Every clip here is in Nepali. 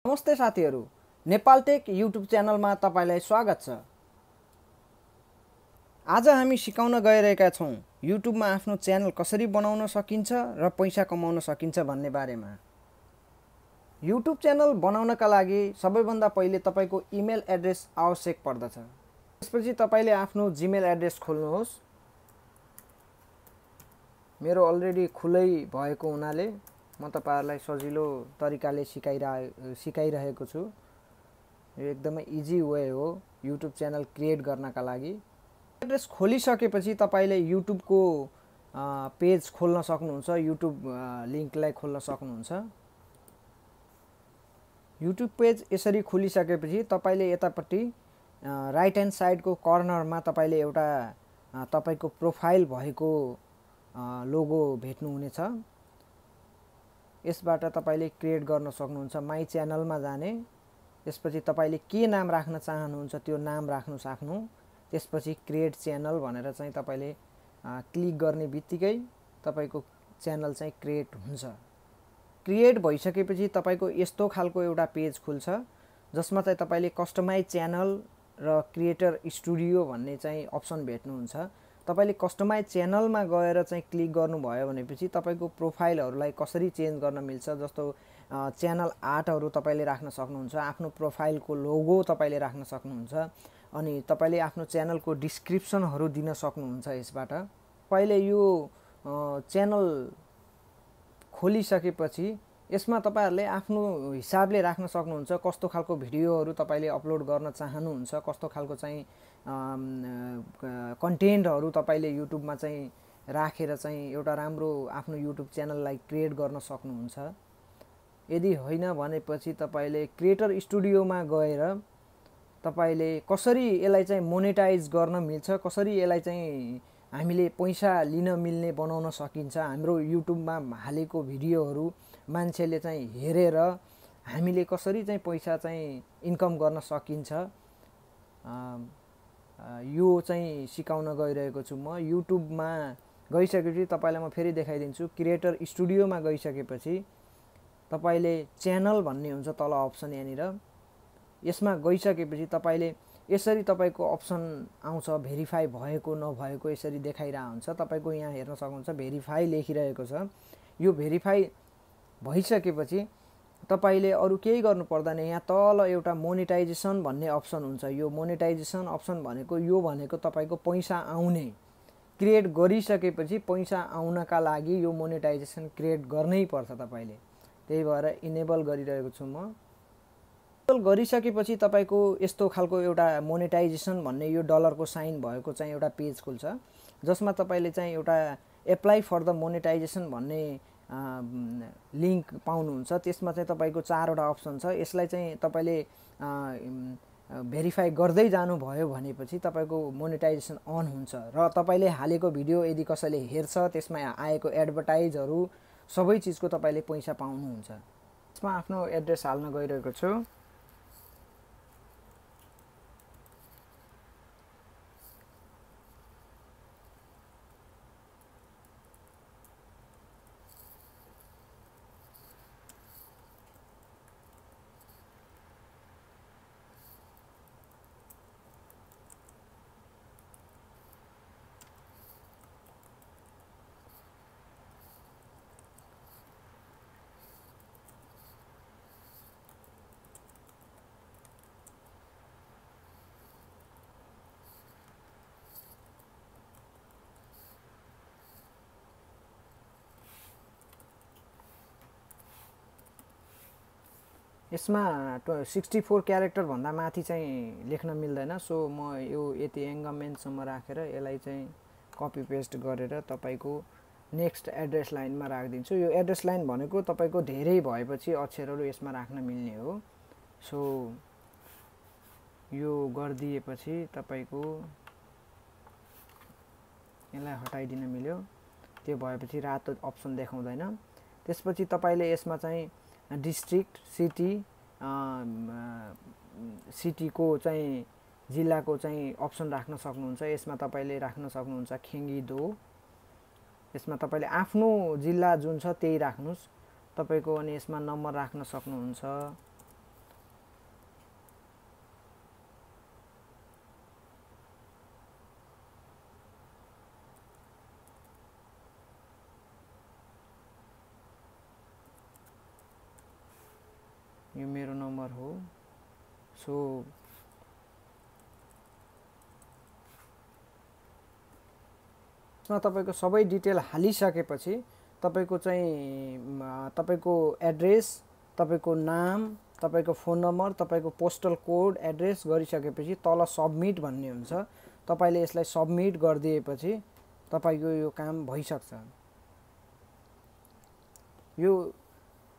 नमस्ते साथीहरु, नेपाल टेक युट्युब च्यानलमा तपाईलाई स्वागत छ। आज हामी सिकाउन गइरहेका छौं युट्युबमा आफ्नो च्यानल कसरी बनाउन सकिन्छ र पैसा कमाउन सकिन्छ भन्ने बारेमा। युट्युब च्यानल बनाउनका लागि सबैभन्दा पहिले तपाईको इमेल एड्रेस आवश्यक पर्दछ। त्यसपछि तपाईले आफ्नो जीमेल एड्रेस खोल्नुहोस्। मेरो अलरेडी खुलै भएको हुनाले म तपाईहरुलाई सजिलो तरिकाले सिकाइरहेको छु। यो एकदमै इजी वे हो युट्युब च्यानल क्रिएट गर्नका लागि। एड्रेस खोलिसकेपछि तपाईले युट्युब को पेज खोल्न सक्नुहुन्छ। युट्युब लिंकलाई खोल्न सक्नुहुन्छ। युट्युब पेज यसरी खोलिसकेपछि तपाईले यतापट्टि राइट ह्यान्ड साइड को कर्नरमा तपाईले एउटा तपाईको प्रोफाइल भएको लोगो भेट्नु हुनेछ। यसबाट तपाईले क्रिएट गर्न सक्नुहुन्छ। माई च्यानलमा जाने, त्यसपछि तपाईले के नाम राख्न चाहनुहुन्छ त्यो नाम राख्नु सक्नु। त्यसपछि क्रिएट च्यानल भनेर चाहिँ तपाईले क्लिक गर्ने बित्तिकै तपाईको च्यानल चाहिँ क्रिएट हुन्छ। क्रिएट भइसकेपछि तपाईको यस्तो खालको एउटा पेज खुल्छ जसमा चाहिँ तपाईले कस्टमाइज च्यानल र क्रिएटर स्टुडियो भन्ने चाहिँ अप्सन भेट्नुहुन्छ। तपाईले कस्टमाइज च्यानलमा गएर चाहिँ क्लिक गर्नुभयो भनेपछि तपाईको प्रोफाइलहरुलाई कसरी चेन्ज गर्न मिल्छ, जस्तो च्यानल आर्टहरु तपाईले राख्न सक्नुहुन्छ, आफ्नो प्रोफाइलको लोगो तपाईले राख्न सक्नुहुन्छ, अनि तपाईले आफ्नो च्यानलको डिस्क्रिप्सनहरु दिन सक्नुहुन्छ। यसबाट पहिले यो च्यानल खोलिसकेपछि यसमा तपाईहरुले आफ्नो हिसाबले राख्न सक्नुहुन्छ। कस्तो खालको भिडियोहरु तपाईले अपलोड गर्न चाहनुहुन्छ, कस्तो खालको चाहिँ कन्टेन्टहरु तपाईले युट्युबमा चाहिँ राखेर चाहिँ एउटा राम्रो आफ्नो युट्युब च्यानललाई क्रिएट गर्न सक्नुहुन्छ। यदि होइन भनेपछि तपाईले क्रिएटर स्टुडियोमा गएर तपाईले कसरी यसलाई चाहिँ मोनेटाइज गर्न मिल्छ, कसरी यसलाई चाहिँ हामीले पैसा लिन मिल्ने बनाउन सकिन्छ, हाम्रो युट्युबमा हालेको भिडियोहरु मान्छेले चाहिँ हेरेर हामीले कसरी चाहिँ पैसा चाहिँ इन्कम गर्न सकिन्छ, यो चाहिँ सिकाउन गइरहेको छु म। युट्युबमा गइसकेपछि तपाईलाई म फेरि देखाइदिन्छु। क्रिएटर स्टुडियोमा गइसकेपछि तपाईले च्यानल भन्ने हुन्छ तल अप्सन यहाँनिर। यसमा गइसकेपछि तपाईले यसरी तपाईको अप्सन आउँछ, भेरिफाई भएको नभएको यसरी देखाइरा हुन्छ। तपाईको यहाँ हेर्न सक्नुहुन्छ भेरिफाई लेखिरहेको छ। यो भेरिफाई भइसकेपछि तपाईले अरु केही गर्नु पर्दैन। यहाँ तल एउटा मोनेटाइजेसन भन्ने अप्सन हुन्छ। यो मोनेटाइजेसन अप्सन भनेको तपाईको पैसा आउने, क्रिएट गरिसकेपछि पैसा आउनका लागि यो मोनेटाइजेसन क्रिएट गर्नै पर्छ तपाईले। त्यही भएर इनेबल गरिरहेको छु म। इनेबल गरिसकेपछि तपाईको यस्तो खालको एउटा मोनेटाइजेसन भन्ने यो डलरको साइन भएको चाहिँ एउटा पेज खुल्छ, जसमा तपाईले चाहिँ एउटा एप्लाई फर द मोनेटाइजेसन भन्ने लिंक पाउनुहुन्छ। त्यसमा चाहिँ तपाईको 4 वटा अप्सन छ। यसलाई चाहिँ तपाईले भेरिफाई गर्दै जानु भयो भनेपछि तपाईको मोनेटाइजेसन अन हुन्छ र तपाईले हालेको भिडियो यदि कसैले हेर्छ त्यसमा आएको एडभर्टाइजहरु सबै चीजको तपाईले पैसा पाउनुहुन्छ। यसमा आफ्नो एड्रेस हाल्न गइरहेको छु। यसमा 64 क्यारेक्टर भन्दा माथि चाहिँ लेख्न मिल्दैन। सो म यो यति एंगमेन्टसम्म राखेर यसलाई चाहिँ कपी पेस्ट गरेर तपाईको नेक्स्ट एड्रेस लाइनमा राख्दिन्छु। यो एड्रेस लाइन भनेको तपाईको धेरै भएपछि अक्षरहरु यसमा राख्न मिल्ने हो। सो यो गर्दिएपछि तपाईको यसलाई हटाइदिन मिल्यो। त्यो भएपछि रातो अप्सन देखाउँदैन। त्यसपछि तपाईले यसमा चाहिँ डिस्ट्रिक्ट, सिटी को चाहिँ जिल्लाको चाहिँ अप्सन राख्न सक्नुहुन्छ। यसमा तपाईले राख्न सक्नुहुन्छ खेङ्गीदो। यसमा तपाईले आफ्नो जिल्ला जुन छ त्यही राख्नुस्। तपाईको अनि यसमा नम्बर राख्न सक्नुहुन्छ। यो मेरो नम्बर हो। सो यसमा तपाईको सबै डिटेल हालिसकेपछि तपाईको चाहिँ तपाईको एड्रेस, तपाईको नाम, तपाईको फोन नम्बर, तपाईको पोस्टल कोड, एड्रेस गरिसकेपछि तल सबमिट भन्ने हुन्छ। तपाईले यसलाई सबमिट गरिदिएपछि तपाईको यो काम भइसक्छ। यो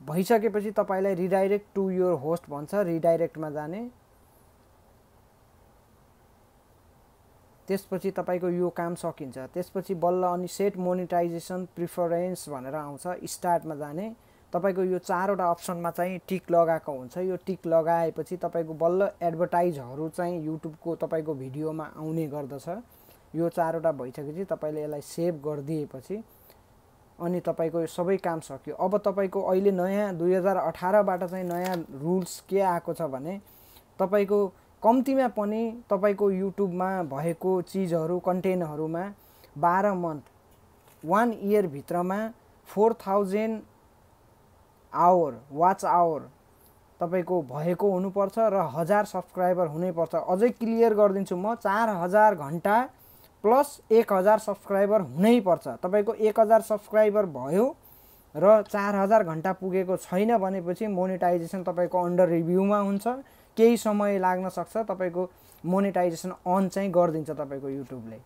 भइसकेपछि तपाईलाई रिडाइरेक्ट टु योर होस्ट भन्छ, रिडाइरेक्टमा जाने। त्यसपछि तपाईको यो काम सकिन्छ। त्यसपछि बल्ल अनि सेट मोनेटाइजेसन प्रिफरेन्स भनेर आउँछ, स्टार्टमा जाने। तपाईको यो चारवटा अप्सनमा चाहिँ टिक लगाएको हुन्छ। यो टिक लगाएपछि तपाईको बल्ल एडभर्टाइजहरू चाहिँ युट्युबको तपाईको भिडियोमा आउने गर्दछ। यो चारवटा भइसकेपछि तपाईले यसलाई सेभ गरिदिएपछि अनि तपाईको सबै काम सक्यो। अब तपाईको अहिले नयाँ 2018 बाट चाहिँ नयाँ रुल्स के आएको छ भने तपाईको कम्तीमा पनि तपाईको युट्युबमा भएको चीजहरू कन्टेन्टहरुमा 12 मन्थ 1 इयर भित्रमा 4000 आवर वाच आवर तपाईको भएको हुनुपर्छ र 1000 सब्स्क्राइबर हुनैपर्छ। अझै क्लियर गरिदिन्छु म, 4000 घण्टा प्लस 1000 सब्स्क्राइबर हुनैपर्छ। तपाईको 1000 सब्स्क्राइबर भयो र 4000 घण्टा पुगेको छैन भनेपछि मोनेटाइजेसन तपाईको अन्डर रिभ्यूमा हुन्छ, केही समय लाग्न सक्छ। तपाईको मोनेटाइजेसन अन चाहिँ गरिदिन्छ तपाईको युट्युबले।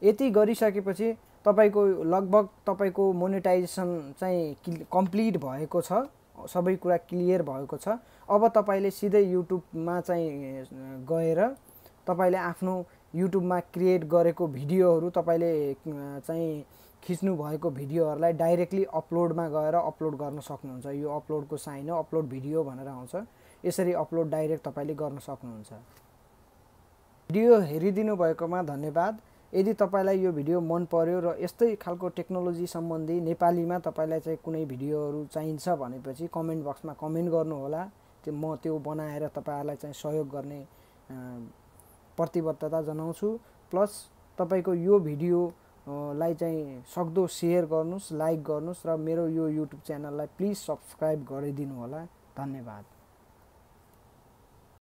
यति गरिसकेपछि तपाईको लगभग तपाईको मोनेटाइजेसन चाहिँ कम्प्लिट भएको छ, सबै कुरा क्लियर भएको छ। अब तपाईले सिधै युट्युबमा चाहिँ गएर तपाईले आफ्नो युट्युबमा क्रिएट गरेको भिडियोहरू तपाईले चाहिँ खिच्नु भएको भिडियोहरूलाई डाइरेक्टली अपलोडमा गएर अपलोड गर्न सक्नुहुन्छ। यो अपलोडको साइन हो, अपलोड भिडियो भनेर आउँछ। यसरी अपलोड डाइरेक्ट तपाईले गर्न सक्नुहुन्छ। भिडियो हेरिदिनु भएकोमा धन्यवाद। यदि तपाईलाई यो भिडियो मन पर्यो र यस्तै खालको टेक्नोलोजी सम्बन्धी नेपालीमा तपाईलाई चाहिँ कुनै भिडियोहरू चाहिन्छ भनेपछि कमेन्ट बक्समा कमेन्ट गर्नु होला। म त्यो बनाएर तपाईहरुलाई चाहिँ सहयोग गर्ने प्रतिबद्धता जनाउँछु। प्लस तपाईको यो भिडियोलाई चाहिँ सक्दो शेयर गर्नुस्, लाइक गर्नुस् र मेरो यो युट्युब च्यानललाई प्लिज सब्स्क्राइब गरिदिनु होला। धन्यवाद।